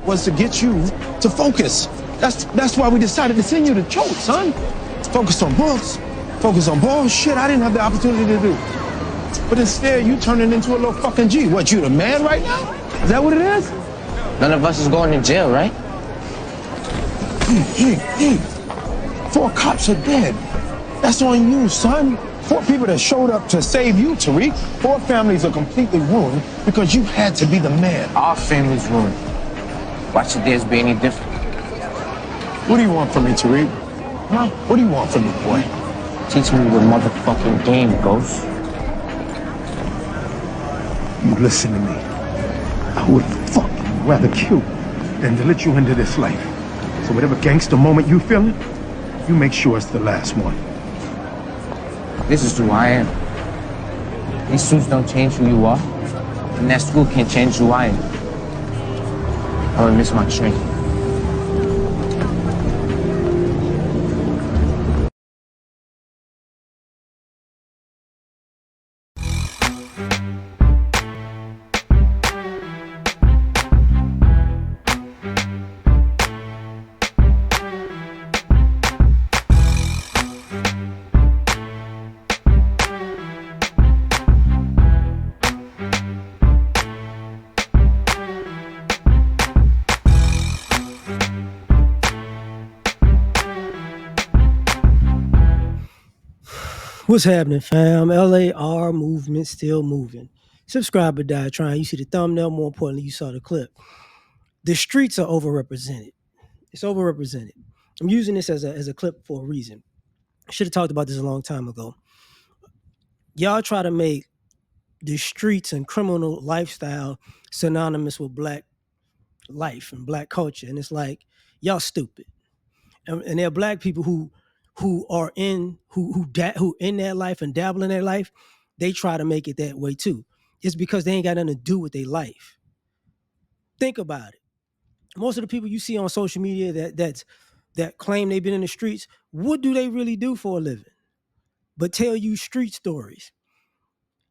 was to get you to focus. That's why we decided to send you to Choate, son. Focus on books, focus on bullshit I didn't have the opportunity to do. But instead, you turning into a little fucking G. What, you the man right now? Is that what it is? None of us is going to jail, right? Hey. 4 cops are dead. That's on you, son. 4 people that showed up to save you, Tariq. 4 families are completely ruined because you had to be the man. Our family's ruined. Why should theirs be any different? What do you want from me, Tariq? Huh? What do you want from me, boy? Teach me the motherfucking game, Ghost. You listen to me. I would fucking rather kill than to let you into this life. So whatever gangster moment you feeling, you make sure it's the last one. This is who I am. These suits don't change who you are, and that school can't change who I am. I'm gonna miss my train. What's happening, fam? L.A.R. movement still moving. Subscribe or die trying. You see the thumbnail. More importantly, you saw the clip. The streets are overrepresented. It's overrepresented. I'm using this as a clip for a reason. I should have talked about this a long time ago. Y'all try to make the streets and criminal lifestyle synonymous with black life and black culture, and it's like y'all stupid. And there are black people who are in who in that life and dabble in their life. They try to make it that way too. It's because they ain't got nothing to do with their life. Think about it. Most of the people you see on social media that claim they've been in the streets, what do they really do for a living? But tell you street stories.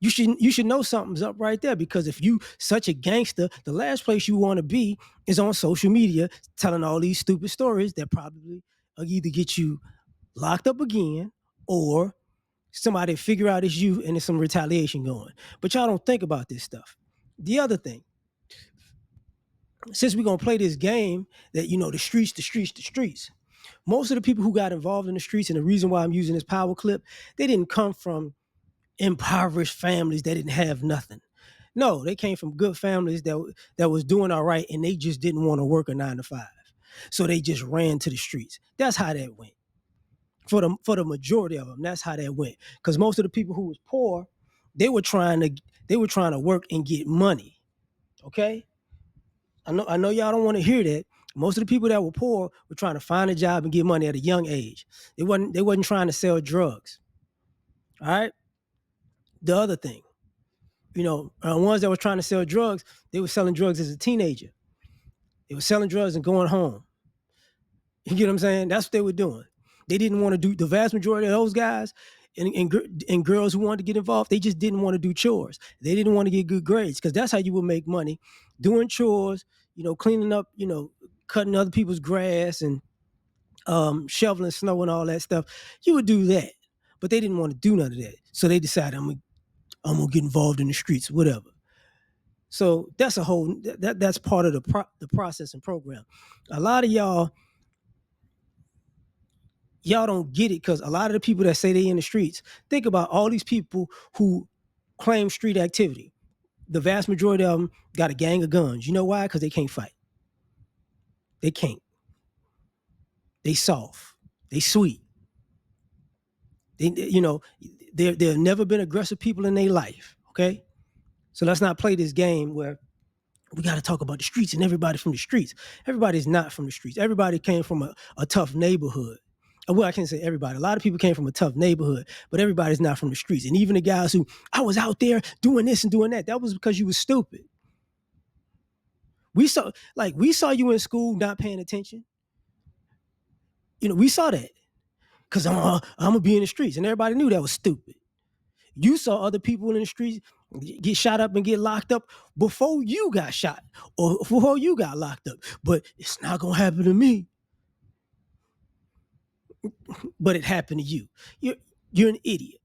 You should know something's up right there, because if you such a gangster, the last place you want to be is on social media telling all these stupid stories that probably either get you locked up again or somebody figure out it's you and there's some retaliation going. But y'all don't think about this stuff. The other thing, since we're going to play this game that, the streets, most of the people who got involved in the streets, and the reason why I'm using this power clip, they didn't come from impoverished families that didn't have nothing. No, they came from good families that was doing all right, and they just didn't want to work a 9-to-5. So they just ran to the streets. That's how that went. For the majority of them, that's how that went. Because most of the people who was poor, they were trying to work and get money. Okay? I know y'all don't want to hear that. Most of the people that were poor were trying to find a job and get money at a young age. They wasn't trying to sell drugs. All right? The other thing, ones that were trying to sell drugs, they were selling drugs as a teenager. They were selling drugs and going home. You get what I'm saying? That's what they were doing. They didn't want to do, the vast majority of those guys and girls who wanted to get involved, they just didn't want to do chores. They didn't want to get good grades, because that's how you would make money. Doing chores, cleaning up, cutting other people's grass and shoveling snow and all that stuff. You would do that. But they didn't want to do none of that. So they decided, I'm gonna get involved in the streets, whatever. So that's that's part of the process and program. A lot of y'all don't get it, because a lot of the people that say they in the streets, think about all these people who claim street activity. The vast majority of them got a gang of guns. You know why? Because they can't fight. They can't. They soft. They sweet. They've never been aggressive people in their life. Okay? So let's not play this game where we got to talk about the streets and everybody from the streets. Everybody's not from the streets. Everybody came from a tough neighborhood. Well, I can't say everybody. A lot of people came from a tough neighborhood, but everybody's not from the streets. And even the guys who, I was out there doing this and doing that was because you was stupid. We saw you in school not paying attention. We saw that because I'm going to be in the streets. And everybody knew that was stupid. You saw other people in the streets get shot up and get locked up before you got shot or before you got locked up. But it's not gonna happen to me. But it happened to you. You're an idiot.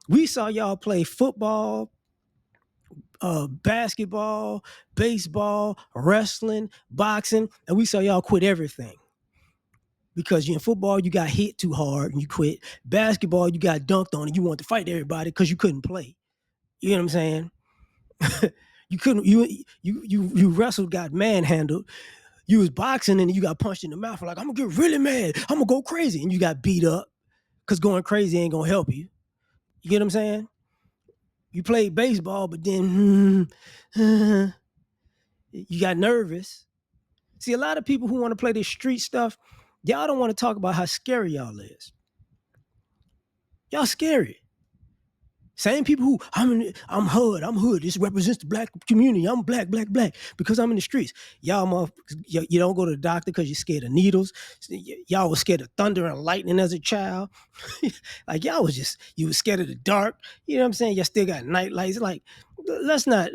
We saw y'all play football, basketball, baseball, wrestling, boxing, and we saw y'all quit everything. Because in football, you got hit too hard and you quit. Basketball, you got dunked on and you wanted to fight everybody because you couldn't play. You know what I'm saying? You couldn't. You wrestled, got manhandled. You was boxing and you got punched in the mouth. Like, I'm gonna get really mad. I'm gonna go crazy, and you got beat up because going crazy ain't gonna help you. You get what I'm saying? You played baseball, but then you got nervous. See, a lot of people who want to play this street stuff, y'all don't want to talk about how scary y'all is. Y'all scary. Same people who I'm hood. This represents the black community. I'm black because I'm in the streets. Y'all, you don't go to the doctor because you're scared of needles. Y'all was scared of thunder and lightning as a child. Like y'all you was scared of the dark. You know what I'm saying? Y'all still got night lights. Like, let's not.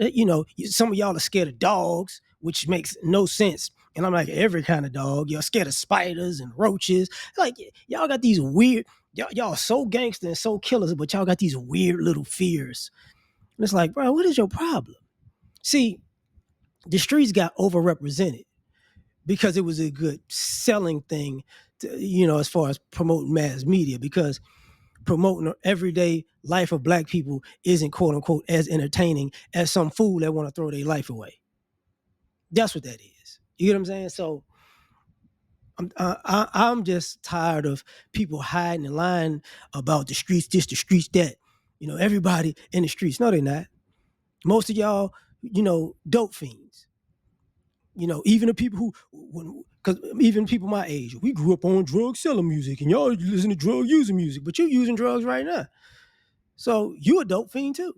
Some of y'all are scared of dogs, which makes no sense. And I'm like, every kind of dog. You're scared of spiders and roaches. Like y'all got these weird. Y'all are so gangster and so killers, but y'all got these weird little fears. And it's like, bro, what is your problem? See, the streets got overrepresented because it was a good selling thing, as far as promoting mass media, because promoting the everyday life of black people isn't, quote unquote, as entertaining as some fool that want to throw their life away. That's what that is. You get what I'm saying? So I'm just tired of people hiding and lying about the streets, this, the streets, that. Everybody in the streets. No, they're not. Most of y'all, dope fiends. Even the people because even people my age, we grew up on drug selling music, and y'all listen to drug using music, but you using drugs right now. So you a dope fiend too.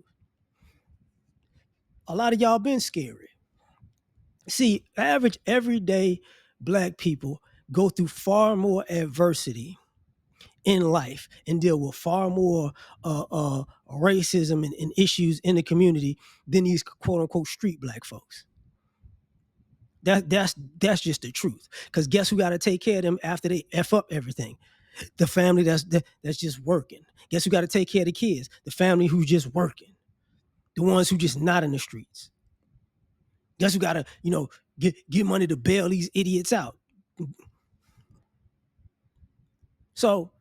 A lot of y'all been scary. See, average everyday black people go through far more adversity in life and deal with far more racism and issues in the community than these quote unquote street black folks. That's just the truth. Because guess who got to take care of them after they f up everything? The family that's just working. Guess who got to take care of the kids? The family who's just working. The ones who just not in the streets. Guess who got to get money to bail these idiots out? So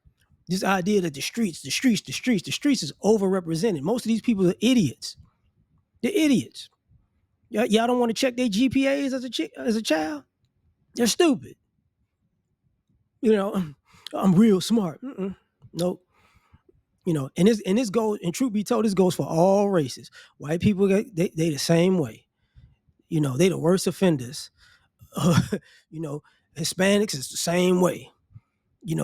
this idea that the streets is overrepresented. Most of these people are idiots. They're idiots. Y'all don't want to check their GPAs as a child? They're stupid. I'm real smart. Nope. And this goes, and truth be told, this goes for all races. White people, they the same way. They the worst offenders. Hispanics is the same way.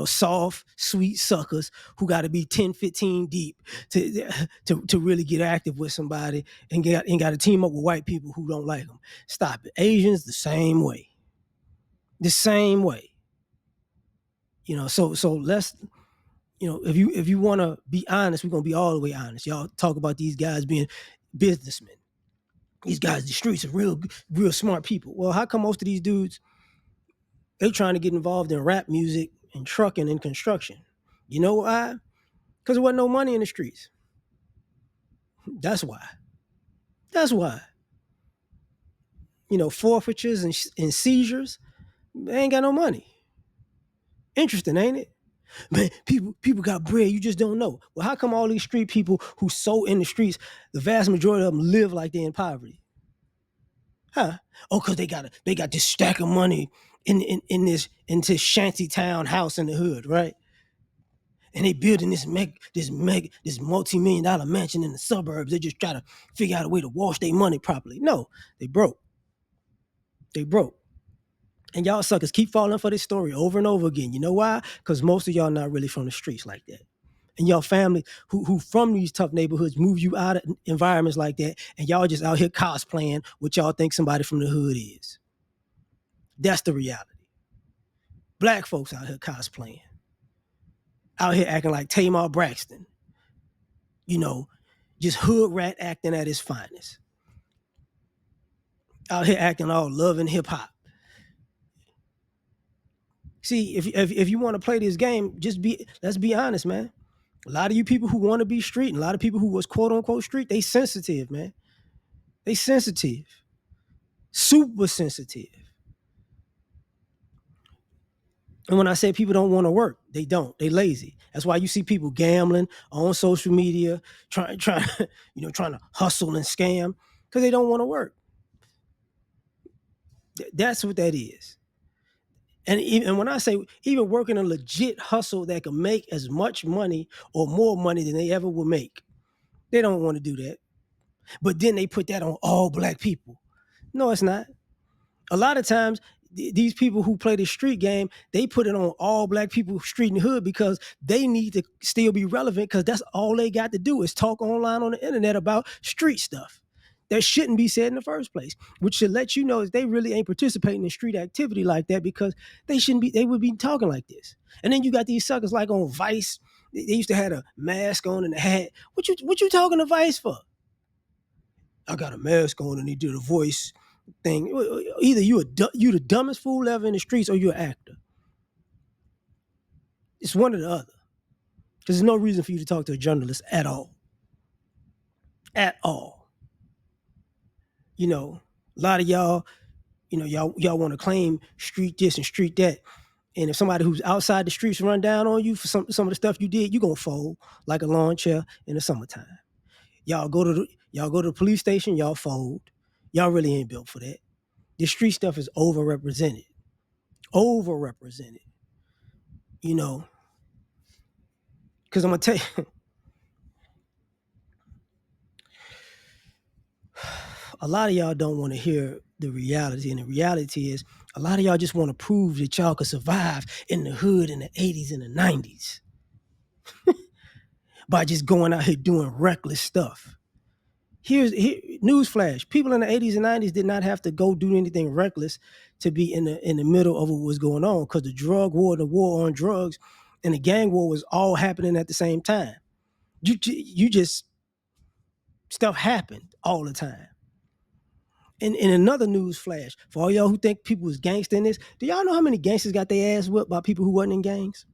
Soft, sweet suckers who got to be 10, 15 deep to really get active with somebody and got to team up with white people who don't like them. Stop it. Asians, the same way. The same way. So let's, if you want to be honest, we're going to be all the way honest. Y'all talk about these guys being businessmen. These guys, the streets are real smart people. Well, how come most of these dudes, they trying to get involved in rap music and trucking and construction? You know why? Because there wasn't no money in the streets. That's why. Forfeitures and seizures, they ain't got no money. Interesting, ain't it? Man, people got bread, you just don't know. Well, how come all these street people who so in the streets, the vast majority of them live like they're in poverty? Huh? Oh, because they got this stack of money in this shanty town house in the hood, right? And they building this multi-million-dollar mansion in the suburbs. They just try to figure out a way to wash their money properly. No, they broke. And y'all suckers keep falling for this story over and over again. You know why? Because most of y'all not really from the streets like that. And y'all family who from these tough neighborhoods move you out of environments like that, and y'all just out here cosplaying what y'all think somebody from the hood is. That's the reality. Black folks out here cosplaying. Out here acting like Tamar Braxton. Just hood rat acting at its finest. Out here acting all love and hip hop. See, if you want to play this game, let's be honest, man. A lot of you people who want to be street, and a lot of people who was quote unquote street, they sensitive, man. They sensitive. Super sensitive. And when I say people don't want to work, they don't. They lazy. That's why you see people gambling on social media, trying to hustle and scam because they don't want to work. That's what that is. And when I say even working a legit hustle that can make as much money or more money than they ever will make, they don't want to do that. But then they put that on all black people. No, it's not. A lot of times, these people who play the street game, they put it on all black people, street and hood, because they need to still be relevant, because that's all they got to do is talk online on the internet about street stuff that shouldn't be said in the first place, which should let you know that they really ain't participating in street activity like that, because they would be talking like this. And then you got these suckers like on Vice. They used to have a mask on and a hat. What you talking to Vice for? I got a mask on and he did a voice thing. Either you the dumbest fool ever in the streets, or you're an actor. It's one or the other. Because there's no reason for you to talk to a journalist at all. At all. A lot of y'all, y'all want to claim street this and street that. And if somebody who's outside the streets run down on you for some of the stuff you did, you're gonna fold like a lawn chair in the summertime. Y'all go to the police station, y'all fold. Y'all really ain't built for that. This street stuff is overrepresented. Overrepresented. Because I'm going to tell you, a lot of y'all don't want to hear the reality. And the reality is, a lot of y'all just want to prove that y'all could survive in the hood in the 80s and the 90s by just going out here doing reckless stuff. Here's newsflash: people in the 80s and 90s did not have to go do anything reckless to be in the middle of what was going on, because the drug war, the war on drugs, and the gang war was all happening at the same time. You just stuff happened all the time. And in another news flash, for all y'all who think people was gangster in this, do y'all know how many gangsters got their ass whipped by people who wasn't in gangs?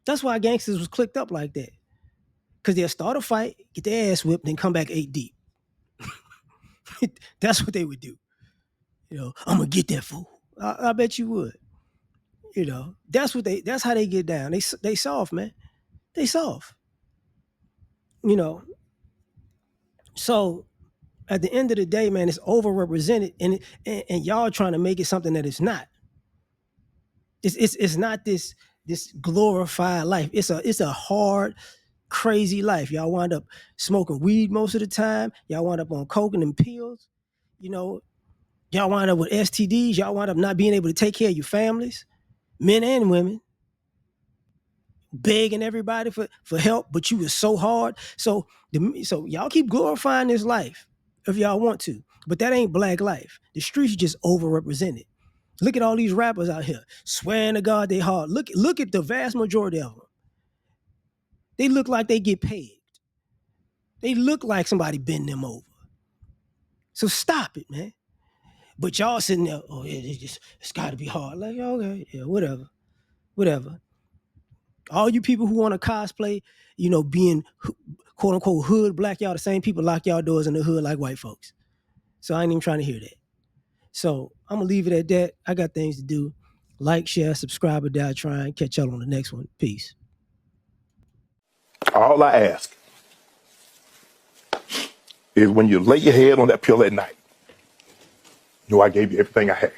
That's why gangsters was clicked up like that. Because they'll start a fight, get their ass whipped, then come back 8 deep. That's what they would do. I'm gonna get that fool. I bet you would. That's how they get down. They soft, man. They soft. So at the end of the day, man, it's overrepresented, and y'all trying to make it something that it's not. It's not this glorified life. It's a hard, crazy life. Y'all wind up smoking weed most of the time. Y'all wind up on coke and them pills. Y'all wind up with STDs. Y'all wind up not being able to take care of your families, men and women, begging everybody for help, but you was so hard. So y'all keep glorifying this life if y'all want to, but that ain't black life. The streets just overrepresented. Look at all these rappers out here swearing to God they hard. Look at the vast majority of them. They look like they get paid. They look like somebody bend them over. So stop it, man. But y'all sitting there, it's got to be hard. Like, okay, yeah, whatever. All you people who want to cosplay, being quote unquote hood black, y'all the same people lock y'all doors in the hood like white folks. So I ain't even trying to hear that. So I'm gonna leave it at that. I got things to do. Like, share, subscribe, or die trying. Catch y'all on the next one. Peace. All I ask is when you lay your head on that pillow at night, I gave you everything I had.